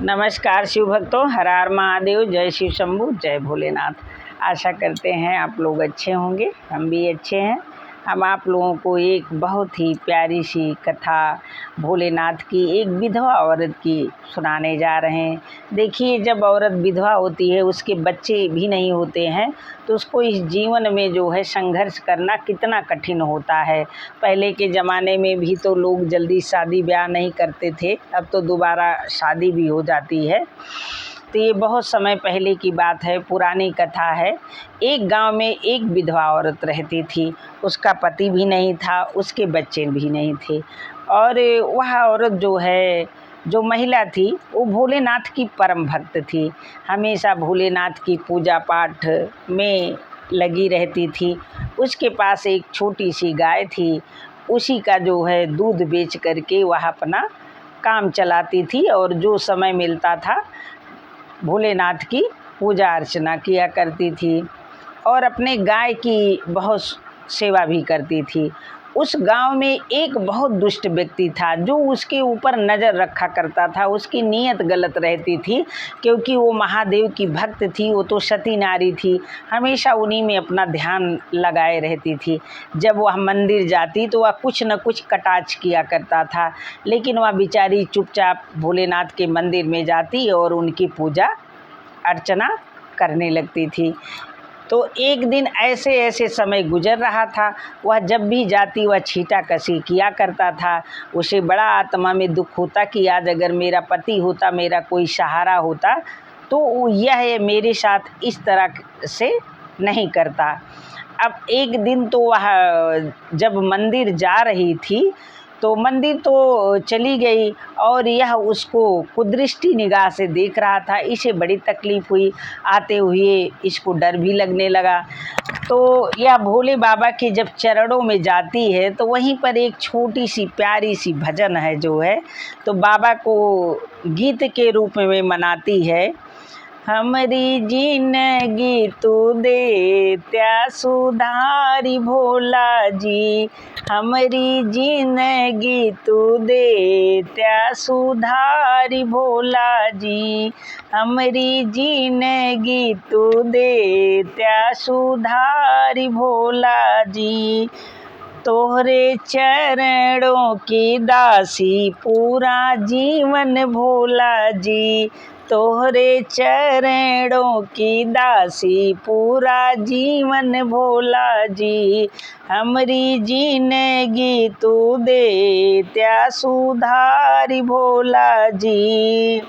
नमस्कार शिव भक्तों, हर हर महादेव, जय शिव शंभू, जय भोलेनाथ। आशा करते हैं आप लोग अच्छे होंगे, हम भी अच्छे हैं। हम आप लोगों को एक बहुत ही प्यारी सी कथा भोलेनाथ की एक विधवा औरत की सुनाने जा रहे हैं। देखिए, जब औरत विधवा होती है, उसके बच्चे भी नहीं होते हैं, तो उसको इस जीवन में जो है संघर्ष करना कितना कठिन होता है। पहले के ज़माने में भी तो लोग जल्दी शादी ब्याह नहीं करते थे, अब तो दोबारा शादी भी हो जाती है। तो ये बहुत समय पहले की बात है, पुरानी कथा है। एक गांव में एक विधवा औरत रहती थी। उसका पति भी नहीं था, उसके बच्चे भी नहीं थे। और वह औरत जो महिला थी, वो भोलेनाथ की परम भक्त थी। हमेशा भोलेनाथ की पूजा पाठ में लगी रहती थी। उसके पास एक छोटी सी गाय थी। उसी का दूध बेच करके वह अपना काम चलाती थी और जो समय मिलता था भोलेनाथ की पूजा अर्चना किया करती थी और अपने गाय की बहुत सेवा भी करती थी। उस गांव में एक बहुत दुष्ट व्यक्ति था जो उसके ऊपर नज़र रखा करता था। उसकी नीयत गलत रहती थी, क्योंकि वो महादेव की भक्त थी, वो तो सती नारी थी, हमेशा उन्हीं में अपना ध्यान लगाए रहती थी। जब वह मंदिर जाती तो वह कुछ न कुछ कटाक्ष किया करता था, लेकिन वह बेचारी चुपचाप भोलेनाथ के मंदिर में जाती और उनकी पूजा अर्चना करने लगती थी। तो एक दिन ऐसे समय गुजर रहा था। वह जब भी जाती वह छींटा कसी किया करता था। उसे बड़ा आत्मा में दुख होता कि आज अगर मेरा पति होता, मेरा कोई सहारा होता, तो यह मेरे साथ इस तरह से नहीं करता। अब एक दिन तो वह जब मंदिर जा रही थी तो मंदिर तो चली गई और यह उसको कुदृष्टि निगाह से देख रहा था। इसे बड़ी तकलीफ़ हुई। आते हुए इसको डर भी लगने लगा। तो यह भोले बाबा के जब चरणों में जाती है तो वहीं पर एक छोटी सी प्यारी सी भजन है तो बाबा को गीत के रूप में मनाती है। हमारी जिंदगी तू दे त्या सुधारी भोला जी, हमारी जिंदगी तू दे त्या सुधारी भोला जी, हमारी जिंदगी तू दे त्या सुधारी भोला जी। तोहरे चरणों की दासी पूरा जीवन भोला जी, तोहरे चरणों की दासी पूरा जीवन भोला जी, हमारी जिंदगी तू दे त्या सुधारी भोला जी,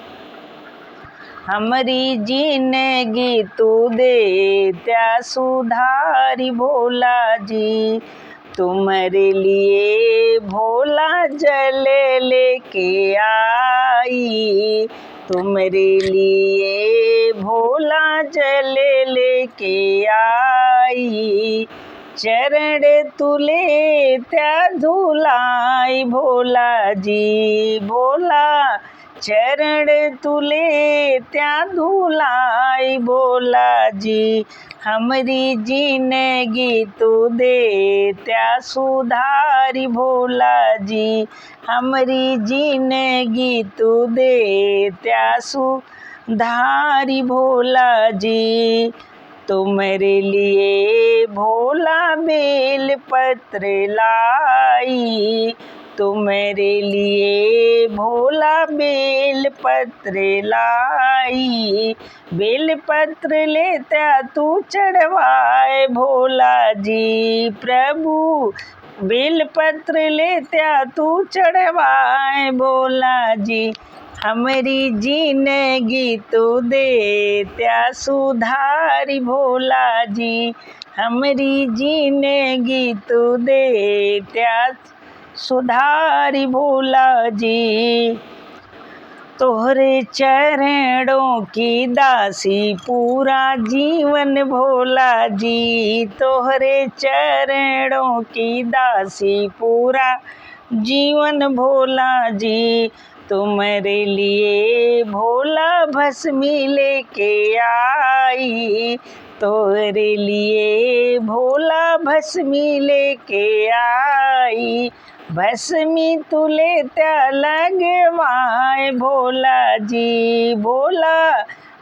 हमारी जिंदगी तू दे त्या सुधारी भोला जी। तुम्हारे लिए भोला जल लेके आई, तुम्हारे लिए भोला जल लेके आई, चरण तुले त्या धुलाई भोला जी, भोला चरण तुले त्या धुलाई भोला जी, हमारी जिंदगी तू दे त्या सुधारी भोला जी, हमारी जिंदगी तू दे त्या सुधारी भोला जी। तुम्हारे लिए भोला बेल पत्र लाई, तुम्हारे लिए भोला बेल पत्र लाई, बेल पत्र लेता तू चढ़वाए भोला जी, प्रभु बेल पत्र लेता तू चढ़वाए भोला जी, हमारी जिंदगी तू दे त्या सुधारी भोला जी, हमारी जिंदगी तू दे त्या सुधारी भोला जी। तोहरे चरणों की दासी पूरा जीवन भोला जी, तोहरे चरणों की दासी पूरा जीवन भोला जी, तुम्हारे लिए भोला भस्मी लेके आई, तोरे लिए भोला भस्मी लेके आई, भस्मी तुले त्या लगवाए भोला जी, भोला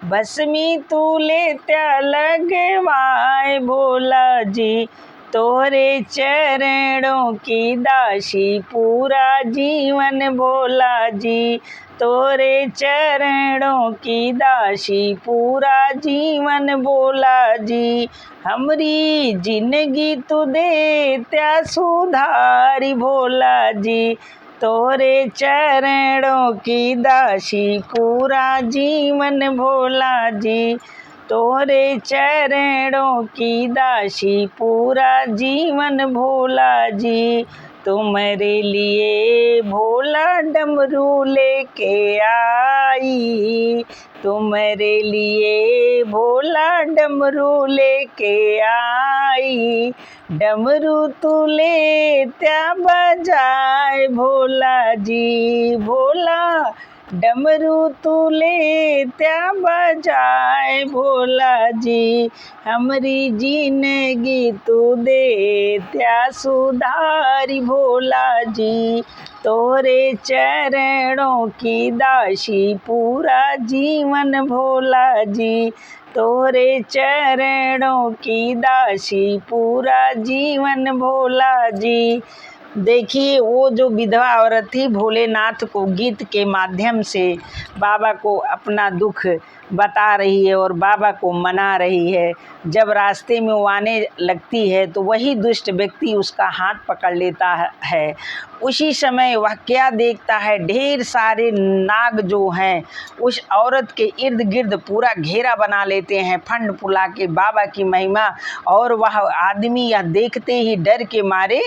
भस्मी तुले त्या लगवाए भोला जी, तोरे चरणों की दासी पूरा जीवन भोला जी, तोरे चरणों की दासी पूरा जीवन भोला जी, हमरी जिंदगी तू दे त्या सुधारी भोला जी, तोरे चरणों की दासी पूरा जीवन भोला जी, तोरे चरणों की दासी पूरा जीवन भोला जी, तुम्हारे लिए भोला डमरू लेके आई, तुम्हारे लिए भोला डमरू लेके आई, डमरू तुले त्या बजाए भोला जी, भोला डमरू तुले त्या बजाए भोला जी, हमरी जिंदगी तू दे त्या सुधारी भोला जी, तोरे चरणों की दासी पूरा जीवन भोला जी, तोरे चरणों की दासी पूरा जीवन भोला जी। देखिए वो जो विधवा औरत थी भोलेनाथ को गीत के माध्यम से बाबा को अपना दुख बता रही है और बाबा को मना रही है। जब रास्ते में वो आने लगती है तो वही दुष्ट व्यक्ति उसका हाथ पकड़ लेता है। उसी समय वह क्या देखता है, ढेर सारे नाग जो हैं उस औरत के इर्द गिर्द पूरा घेरा बना लेते हैं फंड फुला के बाबा की महिमा, और वह आदमी यह देखते ही डर के मारे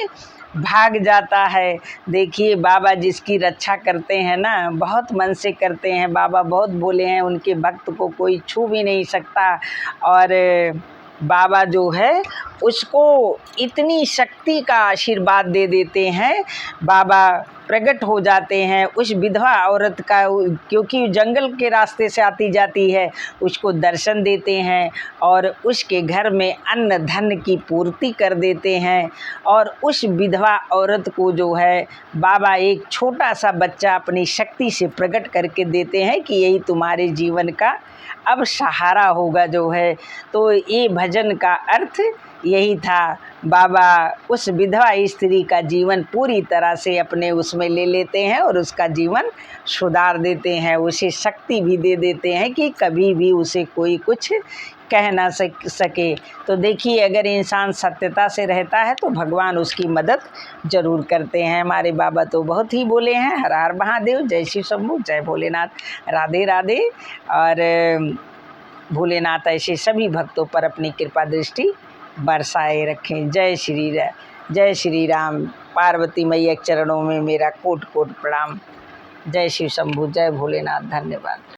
भाग जाता है। देखिए बाबा जिसकी रक्षा करते हैं ना, बहुत मन से करते हैं। बाबा बहुत बोले हैं, उनके भक्त को कोई छू भी नहीं सकता। और बाबा जो है उसको इतनी शक्ति का आशीर्वाद दे देते हैं, बाबा प्रकट हो जाते हैं उस विधवा औरत का, क्योंकि जंगल के रास्ते से आती जाती है, उसको दर्शन देते हैं और उसके घर में अन्न धन की पूर्ति कर देते हैं। और उस विधवा औरत को जो है बाबा एक छोटा सा बच्चा अपनी शक्ति से प्रकट करके देते हैं कि यही तुम्हारे जीवन का अब सहारा होगा जो है। तो ये भजन का अर्थ यही था। बाबा उस विधवा स्त्री का जीवन पूरी तरह से अपने उसमें ले लेते हैं और उसका जीवन सुधार देते हैं, उसे शक्ति भी दे देते हैं कि कभी भी उसे कोई कुछ कह ना सके। तो देखिए अगर इंसान सत्यता से रहता है तो भगवान उसकी मदद ज़रूर करते हैं। हमारे बाबा तो बहुत ही बोले हैं, हर हर महादेव, जय शिव शंभू, जय भोलेनाथ, राधे राधे। और भोलेनाथ ऐसे सभी भक्तों पर अपनी कृपा दृष्टि बरसाए रखें। जय श्री राम। पार्वती मैया के चरणों में मेरा कोट कोट प्रणाम। जय शिव शंभू, जय भोलेनाथ, धन्यवाद।